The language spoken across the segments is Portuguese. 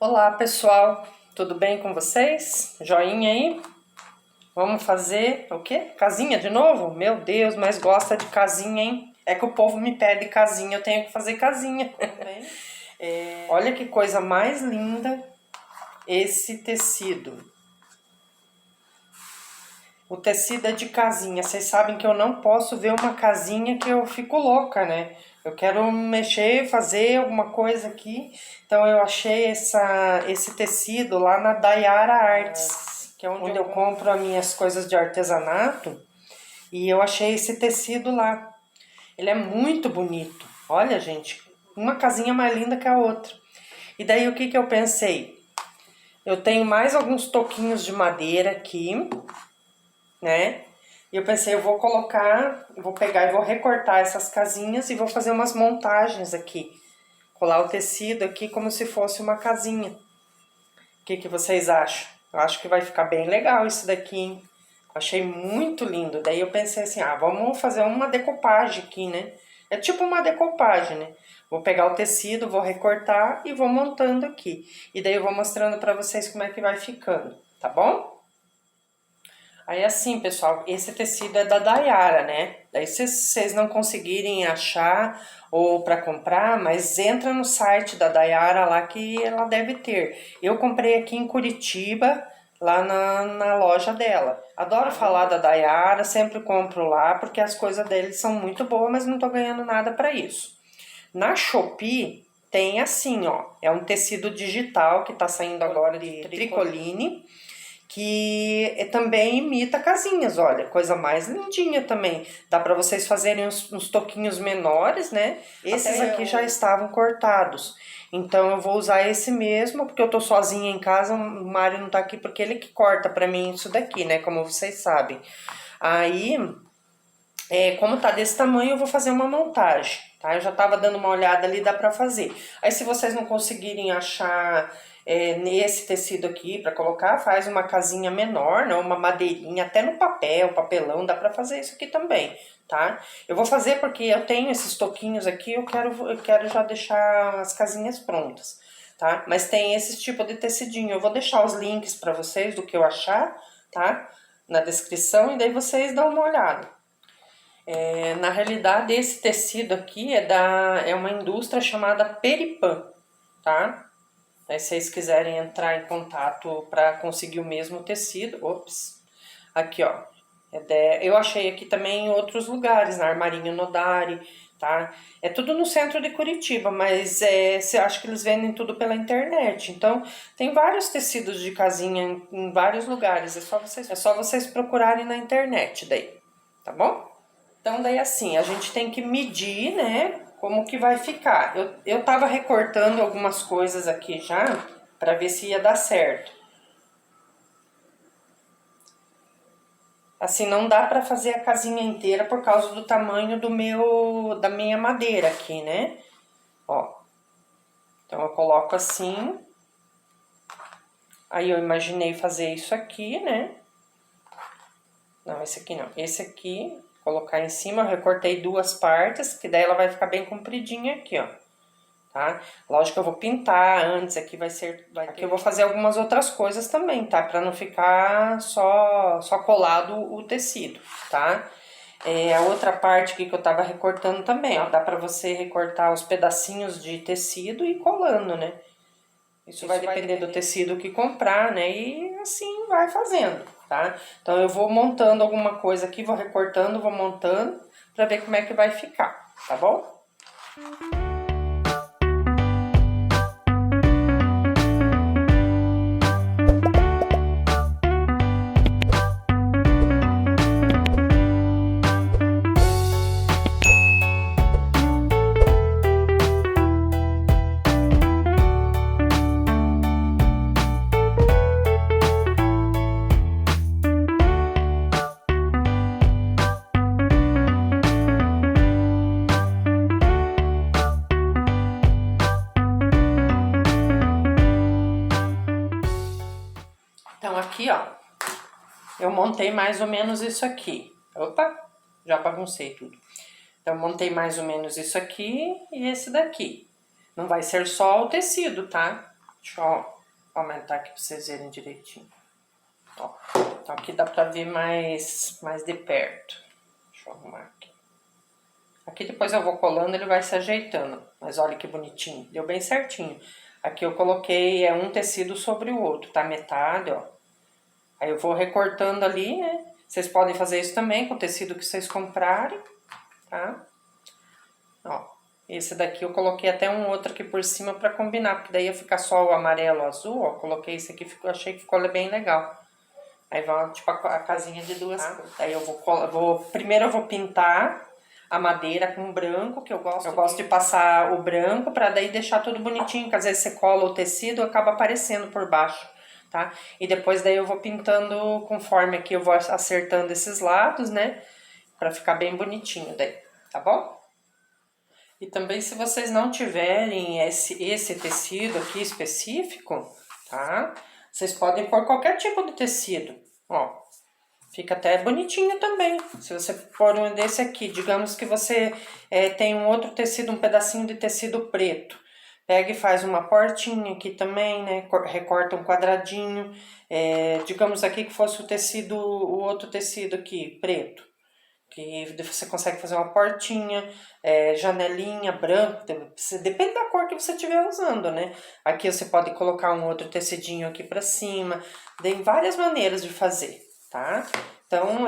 Olá pessoal, tudo bem com vocês? Joinha aí? Vamos fazer o quê? Casinha de novo? Meu Deus, mas gosta de casinha, hein? É que o povo me pede casinha, eu tenho que fazer casinha. Olha que coisa mais linda esse tecido. O tecido é de casinha. Vocês sabem que eu não posso ver uma casinha que eu fico louca, né? Eu quero mexer, fazer alguma coisa aqui. Então eu achei esse tecido lá na Dayara Arts, que é onde eu compro as minhas coisas de artesanato. E eu achei esse tecido lá. Ele é muito bonito. Olha, gente, uma casinha mais linda que a outra. E daí o que eu pensei? Eu tenho mais alguns toquinhos de madeira aqui, né? E eu pensei, eu vou pegar e vou recortar essas casinhas e vou fazer umas montagens aqui. Colar o tecido aqui como se fosse uma casinha. O que vocês acham? Eu acho que vai ficar bem legal isso daqui, hein? Achei muito lindo. Daí eu pensei assim, vamos fazer uma decopagem aqui, né? É tipo uma decopagem, né? Vou pegar o tecido, vou recortar e vou montando aqui. E daí eu vou mostrando pra vocês como é que vai ficando, tá bom? Aí assim, pessoal, esse tecido é da Dayara, né? Daí se vocês não conseguirem achar ou para comprar, mas entra no site da Dayara lá que ela deve ter. Eu comprei aqui em Curitiba, lá na loja dela. Adoro falar da Dayara, sempre compro lá, porque as coisas deles são muito boas, mas não tô ganhando nada para isso. Na Shopee tem assim, ó, é um tecido digital que tá saindo agora de tricoline, que também imita casinhas, olha, coisa mais lindinha também. Dá para vocês fazerem uns toquinhos menores, né? Esses aqui já estavam cortados. Então eu vou usar esse mesmo, porque eu tô sozinha em casa, o Mário não tá aqui porque ele que corta para mim isso daqui, né? Como vocês sabem. Aí, como tá desse tamanho, eu vou fazer uma montagem, tá? Eu já tava dando uma olhada ali, dá pra fazer. Aí se vocês não conseguirem achar nesse tecido aqui pra colocar, faz uma casinha menor, né? Uma madeirinha, até no papelão, dá pra fazer isso aqui também, tá? Eu vou fazer porque eu tenho esses toquinhos aqui, eu quero já deixar as casinhas prontas, tá? Mas tem esse tipo de tecidinho, eu vou deixar os links pra vocês do que eu achar, tá? Na descrição, e daí vocês dão uma olhada. Na realidade, esse tecido aqui é uma indústria chamada Peripan, tá? Aí, se vocês quiserem entrar em contato para conseguir o mesmo tecido, aqui ó, eu achei aqui também em outros lugares, na Armarinho Nodari, tá? É tudo no centro de Curitiba, mas você acha que eles vendem tudo pela internet, então tem vários tecidos de casinha em vários lugares, é só vocês procurarem na internet daí, tá bom? Então, daí assim, a gente tem que medir, né, como que vai ficar. Eu tava recortando algumas coisas aqui já, pra ver se ia dar certo. Assim, não dá pra fazer a casinha inteira por causa do tamanho da minha madeira aqui, né? Ó. Então, eu coloco assim. Aí, eu imaginei fazer isso aqui, né? Não, esse aqui não. Esse aqui, colocar em cima, eu recortei duas partes, que daí ela vai ficar bem compridinha aqui, ó. Tá? Lógico que eu vou pintar antes, aqui eu vou fazer algumas outras coisas também, tá? Pra não ficar só colado o tecido, tá? A outra parte aqui que eu tava recortando também, ó, dá pra você recortar os pedacinhos de tecido e ir colando, né? Isso vai depender do tecido que comprar, né? E assim vai fazendo, tá? Então eu vou montando alguma coisa aqui, vou recortando, vou montando pra ver como é que vai ficar, tá bom? Então aqui, ó, eu montei mais ou menos isso aqui. Opa, já baguncei tudo. Então, montei mais ou menos isso aqui e esse daqui. Não vai ser só o tecido, tá? Ó, aumentar aqui pra vocês verem direitinho. Ó, então aqui dá pra ver mais de perto. Deixa eu arrumar aqui. Aqui depois eu vou colando, ele vai se ajeitando. Mas olha que bonitinho, deu bem certinho. Aqui eu coloquei um tecido sobre o outro, tá? Metade, ó. Aí eu vou recortando ali, né? Vocês podem fazer isso também com o tecido que vocês comprarem, tá? Ó, esse daqui eu coloquei até um outro aqui por cima pra combinar, porque daí ia ficar só o amarelo, o azul, ó. Coloquei esse aqui, achei que ficou bem legal. Aí vai, tipo, a casinha de duas cores. Aí eu primeiro eu vou pintar a madeira com branco, que eu gosto de passar o branco pra daí deixar tudo bonitinho, que às vezes você cola o tecido e acaba aparecendo por baixo, tá? E depois daí eu vou pintando conforme aqui eu vou acertando esses lados, né? Pra ficar bem bonitinho daí, tá bom? E também se vocês não tiverem esse tecido aqui específico, tá? Vocês podem pôr qualquer tipo de tecido, ó. Fica até bonitinho também. Se você pôr um desse aqui, digamos que você tem um outro tecido, um pedacinho de tecido preto. Pega e faz uma portinha aqui também, né? Recorta um quadradinho. Digamos aqui que fosse o outro tecido aqui, preto. Que você consegue fazer uma portinha, janelinha, branco, depende da cor que você estiver usando, né? Aqui você pode colocar um outro tecidinho aqui pra cima. Tem várias maneiras de fazer, tá? Então,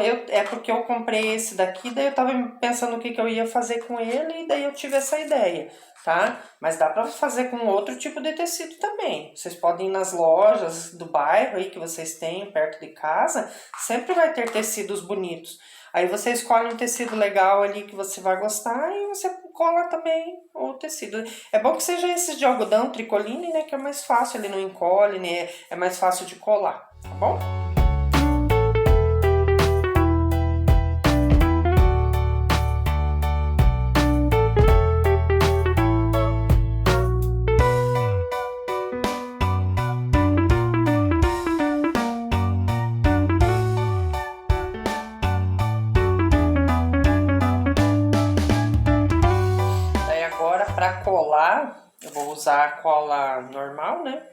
porque eu comprei esse daqui, daí eu tava pensando o que eu ia fazer com ele, e daí eu tive essa ideia, tá? Mas dá pra fazer com outro tipo de tecido também. Vocês podem ir nas lojas do bairro aí que vocês têm, perto de casa, sempre vai ter tecidos bonitos. Aí você escolhe um tecido legal ali que você vai gostar e você cola também o tecido. É bom que seja esses de algodão, tricoline, né? Que é mais fácil, ele não encolhe, né? É mais fácil de colar, tá bom? Para colar, eu vou usar a cola normal, né?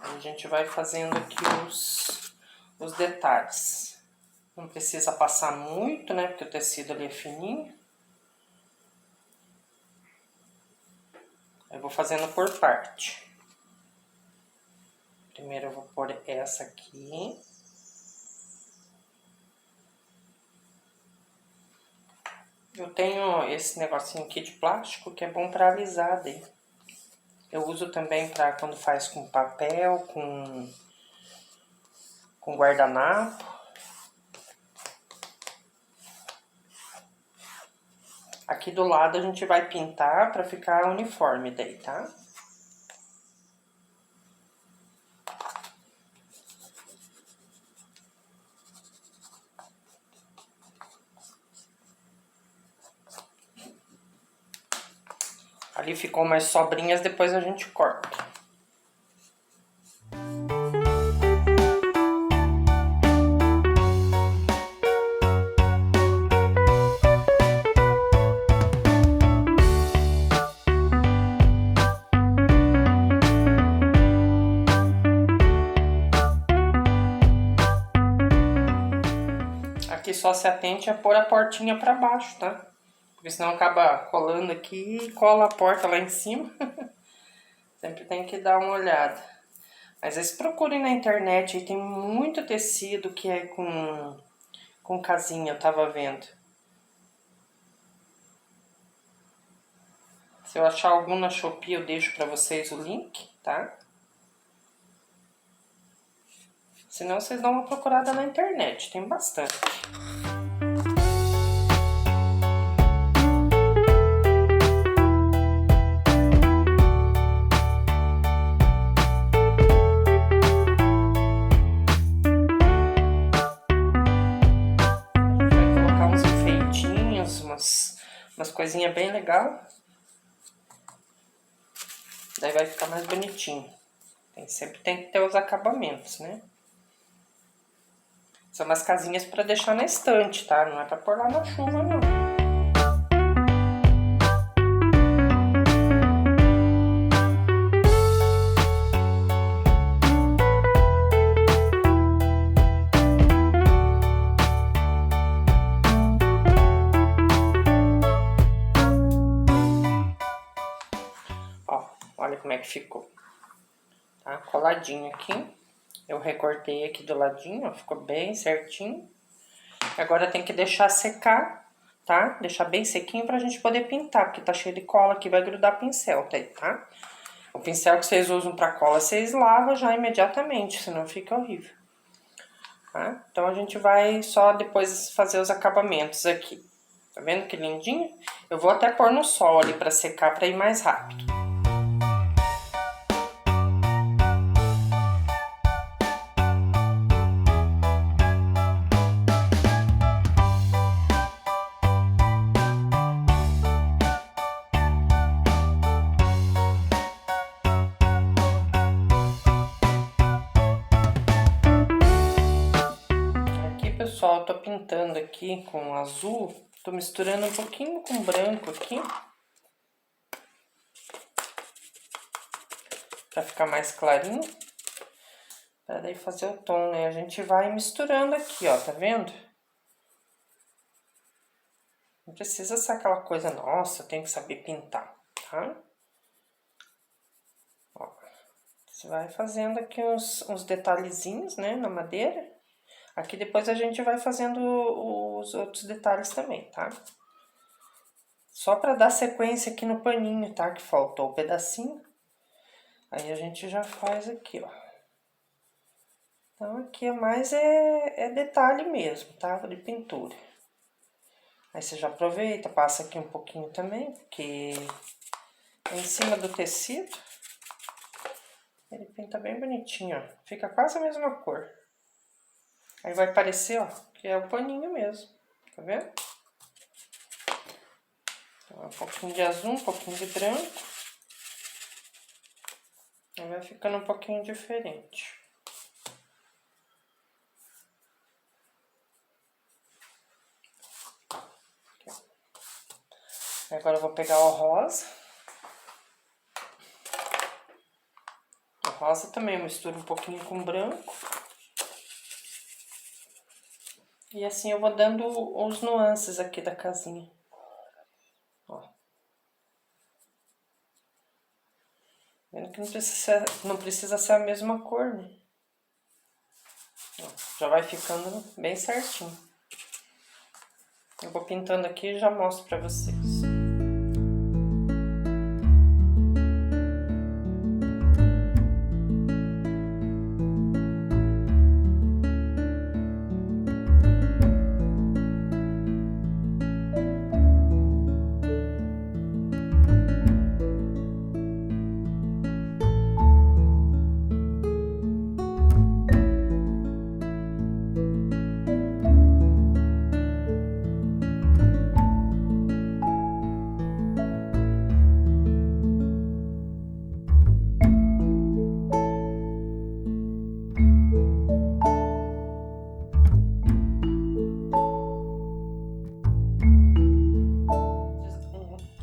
A gente vai fazendo aqui os detalhes. Não precisa passar muito, né? Porque o tecido ali é fininho. Eu vou fazendo por parte. Primeiro eu vou pôr essa aqui. Eu tenho esse negocinho aqui de plástico que é bom para alisar daí. Eu uso também para quando faz com papel, com guardanapo. Aqui do lado a gente vai pintar para ficar uniforme daí, tá? Ali ficou umas sobrinhas, depois a gente corta. Aqui só se atente a pôr a portinha pra baixo, tá? Porque senão acaba colando aqui e cola a porta lá em cima. Sempre tem que dar uma olhada. Mas vocês procurem na internet, aí tem muito tecido que é com casinha, eu tava vendo. Se eu achar algum na Shopee, eu deixo pra vocês o link, tá? Senão vocês dão uma procurada na internet, tem bastante. Umas coisinhas bem legal. Daí vai ficar mais bonitinho. Sempre tem que ter os acabamentos, né? São umas casinhas para deixar na estante, tá? Não é para pôr lá na chuva, não. como é que ficou. Tá? Coladinho aqui. Eu recortei aqui do ladinho, ó, ficou bem certinho. Agora tem que deixar secar, tá? Deixar bem sequinho pra gente poder pintar, porque tá cheio de cola aqui, vai grudar pincel, tá? O pincel que vocês usam pra cola, vocês lavam já imediatamente, senão fica horrível. Tá? Então, a gente vai só depois fazer os acabamentos aqui. Tá vendo que lindinho? Eu vou até pôr no sol ali pra secar, pra ir mais rápido. Pessoal, eu tô pintando aqui com azul, tô misturando um pouquinho com branco aqui, pra ficar mais clarinho, pra daí fazer o tom, né? A gente vai misturando aqui, ó, tá vendo? Não precisa ser aquela coisa, nossa, eu tenho que saber pintar, tá? Ó, você vai fazendo aqui uns detalhezinhos, né, na madeira. Aqui depois a gente vai fazendo os outros detalhes também, tá? Só pra dar sequência aqui no paninho, tá? Que faltou o pedacinho. Aí a gente já faz aqui, ó. Então aqui é mais detalhe mesmo, tá? De pintura. Aí você já aproveita, passa aqui um pouquinho também, porque é em cima do tecido. Ele pinta bem bonitinho, ó. Fica quase a mesma cor. Aí vai parecer, ó, que é o paninho mesmo, tá vendo? Então, um pouquinho de azul, um pouquinho de branco. Aí vai ficando um pouquinho diferente. Aqui, ó. Agora eu vou pegar o rosa. O rosa também eu misturo um pouquinho com branco. E assim eu vou dando os nuances aqui da casinha. Ó. Vendo que não precisa ser a mesma cor, né? Ó, já vai ficando bem certinho. Eu vou pintando aqui e já mostro pra vocês.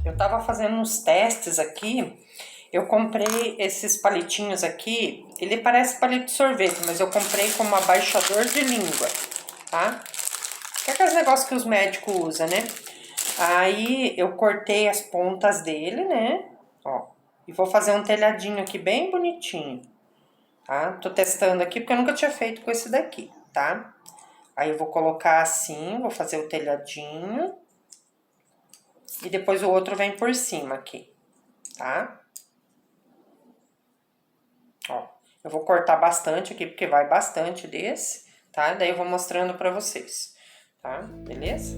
Eu tava fazendo uns testes aqui, eu comprei esses palitinhos aqui, ele parece palito de sorvete, mas eu comprei como abaixador de língua, tá? Que é aqueles negócios que os médicos usam, né? Aí eu cortei as pontas dele, né? Ó, e vou fazer um telhadinho aqui bem bonitinho, tá? Tô testando aqui porque eu nunca tinha feito com esse daqui, tá? Aí eu vou colocar assim, vou fazer o telhadinho. E depois o outro vem por cima aqui, tá? Ó, eu vou cortar bastante aqui, porque vai bastante desse, tá? Daí eu vou mostrando pra vocês, tá? Beleza?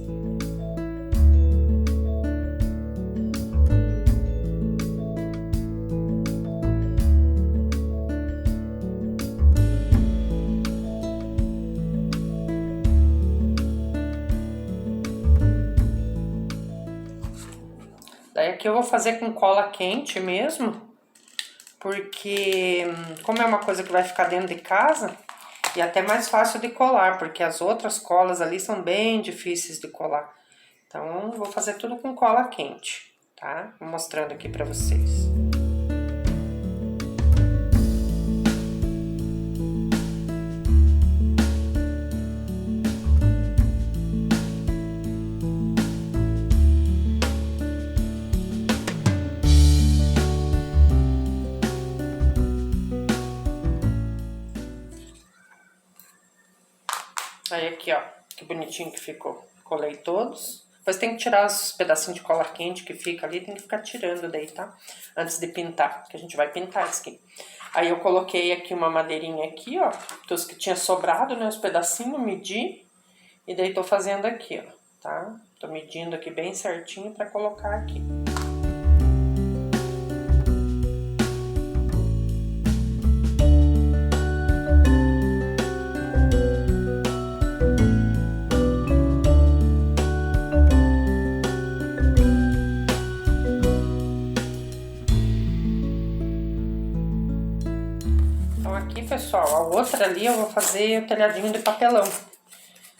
Daí aqui eu vou fazer com cola quente mesmo, porque como é uma coisa que vai ficar dentro de casa, e até mais fácil de colar, porque as outras colas ali são bem difíceis de colar. Então, vou fazer tudo com cola quente, tá? Vou mostrando aqui pra vocês. Aí aqui, ó, que bonitinho que ficou. Colei todos. Depois tem que tirar os pedacinhos de cola quente que fica ali, tem que ficar tirando daí, tá? Antes de pintar, que a gente vai pintar isso aqui. Aí eu coloquei aqui uma madeirinha aqui, ó, dos que tinha sobrado, né, os pedacinhos, medi. E daí tô fazendo aqui, ó, tá? Tô medindo aqui bem certinho pra colocar aqui. Então aqui, pessoal, a outra ali eu vou fazer o telhadinho de papelão.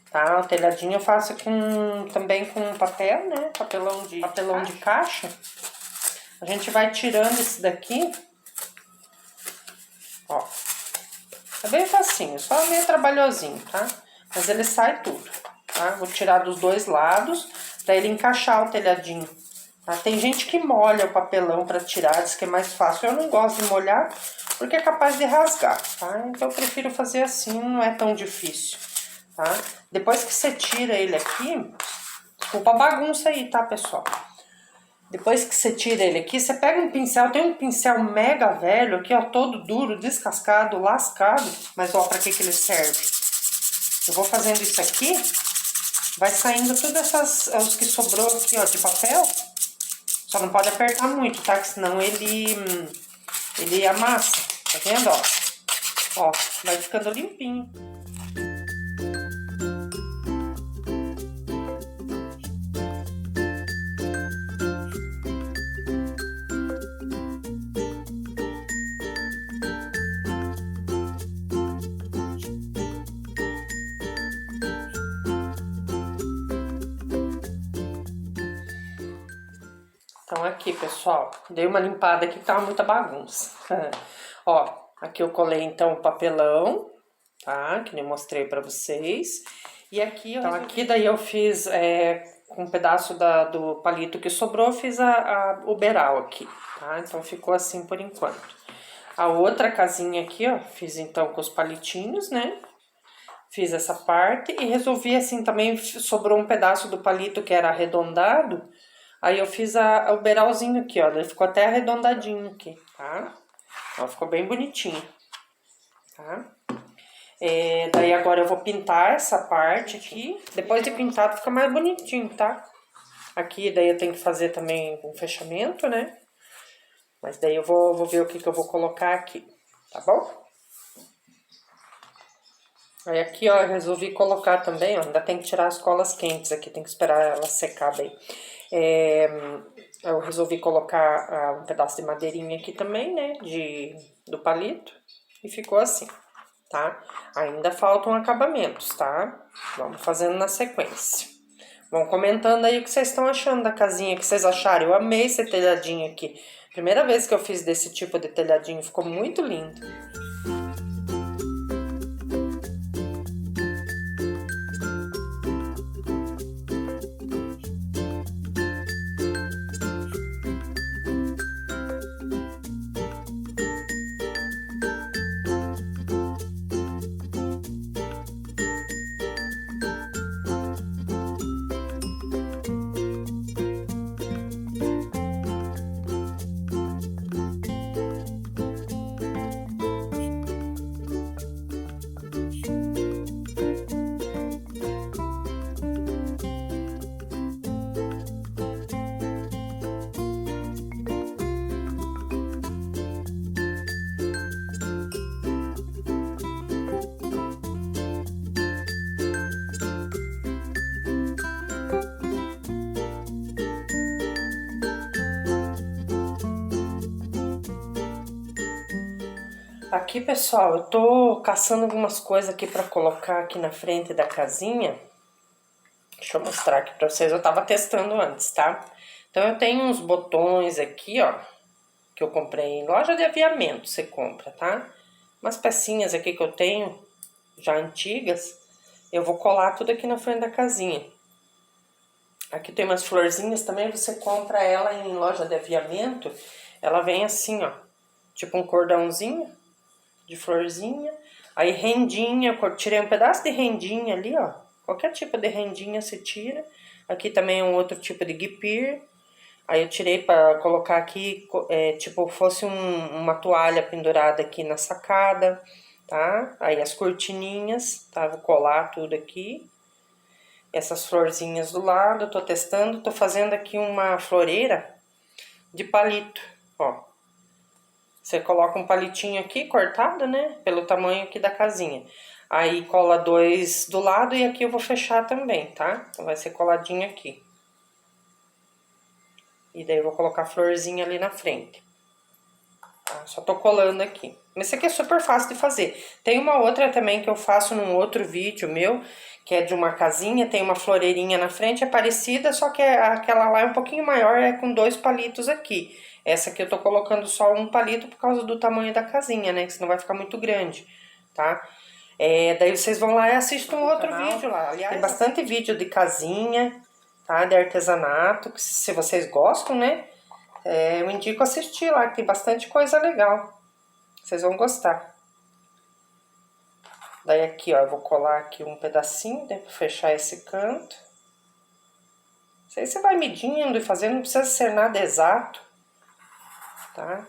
Tá, o telhadinho eu faço também com papel, né? Papelão de caixa. A gente vai tirando esse daqui. Ó. É bem facinho, só meio trabalhosinho, tá? Mas ele sai tudo, tá? Vou tirar dos dois lados pra ele encaixar o telhadinho. Tá? Tem gente que molha o papelão pra tirar, diz que é mais fácil. Eu não gosto de molhar porque é capaz de rasgar, tá? Então eu prefiro fazer assim, não é tão difícil. Tá? Depois que você tira ele aqui, desculpa a bagunça aí, tá, pessoal? Depois que você tira ele aqui, você pega um pincel, tem um pincel mega velho aqui, ó, todo duro, descascado, lascado, mas ó, pra que ele serve? Eu vou fazendo isso aqui, vai saindo todas os que sobrou aqui, ó, de papel. Só não pode apertar muito, tá? Que senão ele amassa, tá vendo, ó? Ó, vai ficando limpinho. Então aqui, pessoal, dei uma limpada aqui que tava muita bagunça. Ó, aqui eu colei então o papelão, tá? Que nem mostrei pra vocês. E aqui, então aqui daí eu fiz com um pedaço do palito que sobrou, eu fiz o beiral aqui, tá? Então ficou assim por enquanto. A outra casinha aqui, ó, fiz então com os palitinhos, né? Fiz essa parte e resolvi assim, também sobrou um pedaço do palito que era arredondado. Aí eu fiz o beiralzinho aqui, ó, ele ficou até arredondadinho aqui, tá? Ó, ficou bem bonitinho, tá? Daí agora eu vou pintar essa parte aqui, depois de pintado fica mais bonitinho, tá? Aqui daí eu tenho que fazer também um fechamento, né? Mas daí eu vou ver o que eu vou colocar aqui, tá bom? Aí aqui, ó, eu resolvi colocar também, ó, ainda tem que tirar as colas quentes aqui, tem que esperar ela secar bem. Eu resolvi colocar um pedaço de madeirinha aqui também, né, do palito, e ficou assim, tá? Ainda faltam acabamentos, tá? Vamos fazendo na sequência. Vão comentando aí o que vocês estão achando da casinha, o que vocês acharam. Eu amei esse telhadinho aqui. Primeira vez que eu fiz desse tipo de telhadinho, ficou muito lindo. Aqui, pessoal, eu tô caçando algumas coisas aqui pra colocar aqui na frente da casinha. Deixa eu mostrar aqui pra vocês, eu tava testando antes, tá? Então, eu tenho uns botões aqui, ó, que eu comprei em loja de aviamento, você compra, tá? Umas pecinhas aqui que eu tenho, já antigas, eu vou colar tudo aqui na frente da casinha. Aqui tem umas florzinhas também, você compra ela em loja de aviamento, ela vem assim, ó, tipo um cordãozinho de florzinha. Aí rendinha, eu tirei um pedaço de rendinha ali, ó. Qualquer tipo de rendinha você tira. Aqui também é um outro tipo de guipir. Aí eu tirei para colocar aqui, tipo, fosse uma toalha pendurada aqui na sacada, tá? Aí as cortininhas, tá? Vou colar tudo aqui. Essas florzinhas do lado, eu tô testando, tô fazendo aqui uma floreira de palito, ó. Você coloca um palitinho aqui cortado, né? Pelo tamanho aqui da casinha. Aí cola dois do lado e aqui eu vou fechar também, tá? Então vai ser coladinho aqui. E daí eu vou colocar a florzinha ali na frente. Tá? Só tô colando aqui. Mas esse aqui é super fácil de fazer. Tem uma outra também que eu faço num outro vídeo meu, que é de uma casinha, tem uma floreirinha na frente, é parecida, só que aquela lá é um pouquinho maior, é com dois palitos aqui. Essa aqui eu tô colocando só um palito por causa do tamanho da casinha, né? Que senão vai ficar muito grande, tá? Daí vocês vão lá e assistem um outro vídeo lá. Aliás, tem bastante vídeo de casinha, tá? De artesanato, que se vocês gostam, né? Eu indico assistir lá, que tem bastante coisa legal. Vocês vão gostar. Daí aqui, ó, eu vou colar aqui um pedacinho, né, pra fechar esse canto. Isso aí você vai medindo e fazendo, não precisa ser nada exato, tá?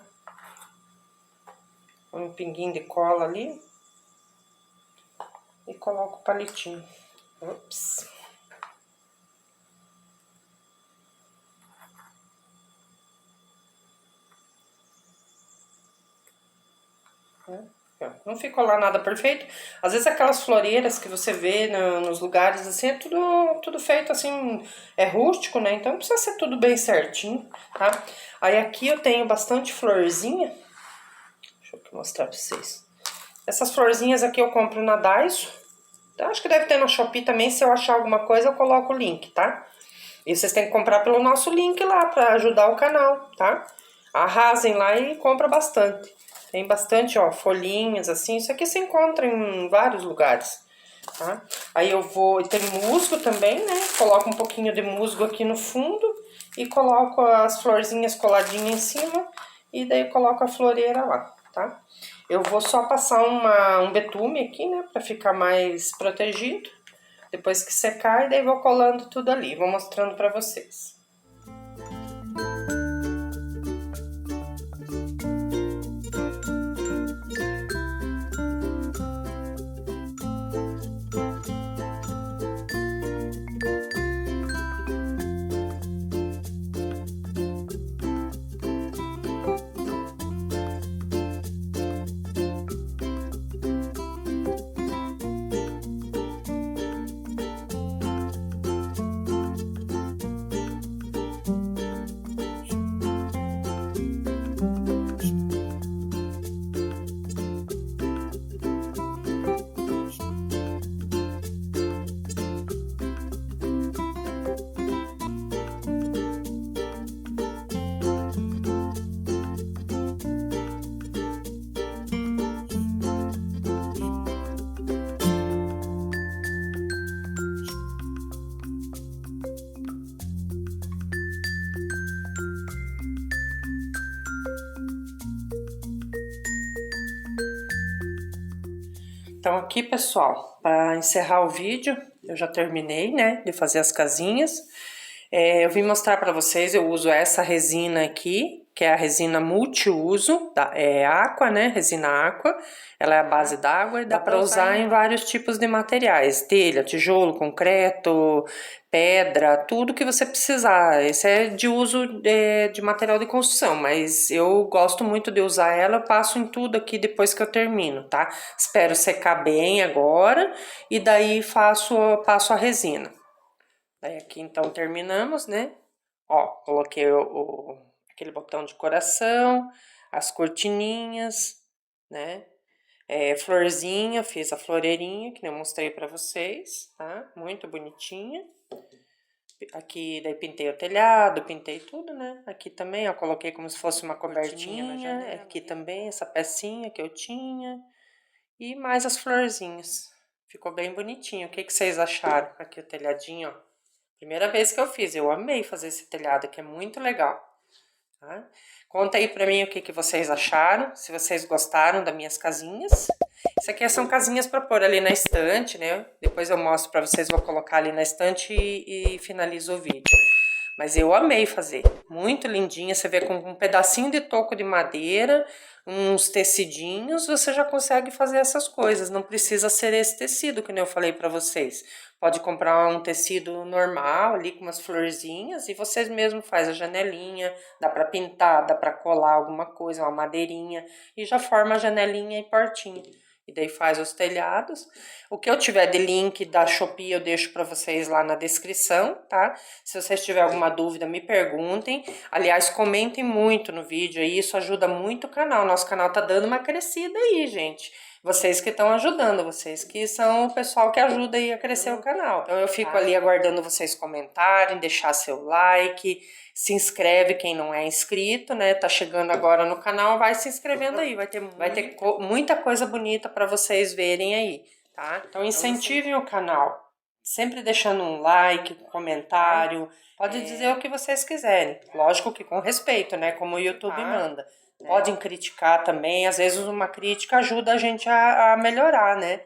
Um pinguinho de cola ali. E coloco o palitinho. Ops. Não ficou lá nada perfeito. Às vezes aquelas floreiras que você vê nos lugares assim, é tudo feito assim, é rústico, né? Então não precisa ser tudo bem certinho, tá? Aí aqui eu tenho bastante florzinha. Deixa eu mostrar pra vocês. Essas florzinhas aqui eu compro na Daiso. Então, acho que deve ter na Shopee também. Se eu achar alguma coisa, eu coloco o link, tá? E vocês têm que comprar pelo nosso link lá pra ajudar o canal, tá? Arrasem lá e compra bastante. Tem bastante, ó, folhinhas assim. Isso aqui se encontra em vários lugares, tá? Aí eu vou... Tem musgo também, né? Coloco um pouquinho de musgo aqui no fundo e coloco as florzinhas coladinhas em cima e daí coloco a floreira lá, tá? Eu vou só passar um betume aqui, né? Pra ficar mais protegido. Depois que secar, e daí vou colando tudo ali. Vou mostrando pra vocês. Então aqui, pessoal, para encerrar o vídeo, eu já terminei, né, de fazer as casinhas. Eu vim mostrar para vocês, eu uso essa resina aqui, que é a resina multiuso, Aqua, né, resina Aqua. Ela é a base d'água e dá para usar em vários tipos de materiais, telha, tijolo, concreto, pedra, tudo que você precisar. Esse é de uso de material de construção, mas eu gosto muito de usar ela, eu passo em tudo aqui depois que eu termino, tá? Espero secar bem agora e daí passo a resina. Daí aqui então terminamos, né? Ó, coloquei aquele botão de coração, as cortininhas, né? Florzinha, fiz a floreirinha que eu mostrei pra vocês, tá? Muito bonitinha. Aqui daí pintei o telhado, pintei tudo, né? Aqui também, ó, coloquei como se fosse uma cobertinha. Aqui também essa pecinha que eu tinha. E mais as florzinhas. Ficou bem bonitinho. O que vocês acharam? Aqui o telhadinho, ó. Primeira vez que eu fiz, eu amei fazer esse telhado aqui, é muito legal. Tá? Conta aí pra mim o que vocês acharam, se vocês gostaram das minhas casinhas. Isso aqui são casinhas para pôr ali na estante, né? Depois eu mostro para vocês, vou colocar ali na estante e finalizo o vídeo. Mas eu amei fazer, muito lindinha, você vê com um pedacinho de toco de madeira, uns tecidinhos, você já consegue fazer essas coisas, não precisa ser esse tecido, que nem eu falei para vocês. Pode comprar um tecido normal ali com umas florzinhas e vocês mesmos fazem a janelinha, dá para pintar, dá para colar alguma coisa, uma madeirinha e já forma a janelinha e portinha. E daí faz os telhados. O que eu tiver de link da Shopee eu deixo para vocês lá na descrição, tá? Se vocês tiverem alguma dúvida, me perguntem. Aliás, comentem muito no vídeo aí, isso ajuda muito o canal. Nosso canal tá dando uma crescida aí, gente. Vocês que estão ajudando, vocês que são o pessoal que ajuda aí a crescer o canal. Então eu fico ali aguardando vocês comentarem, deixar seu like, se inscreve quem não é inscrito, né? Tá chegando agora no canal, vai se inscrevendo aí, vai ter muita coisa bonita para vocês verem aí, tá? Então incentivem o canal, sempre deixando um like, um comentário, pode dizer o que vocês quiserem, lógico que com respeito, né? Como o YouTube manda. Podem criticar também, às vezes uma crítica ajuda a gente a melhorar, né?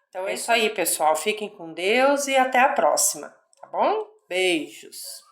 Então é isso aí, pessoal. Fiquem com Deus e até a próxima, tá bom? Beijos!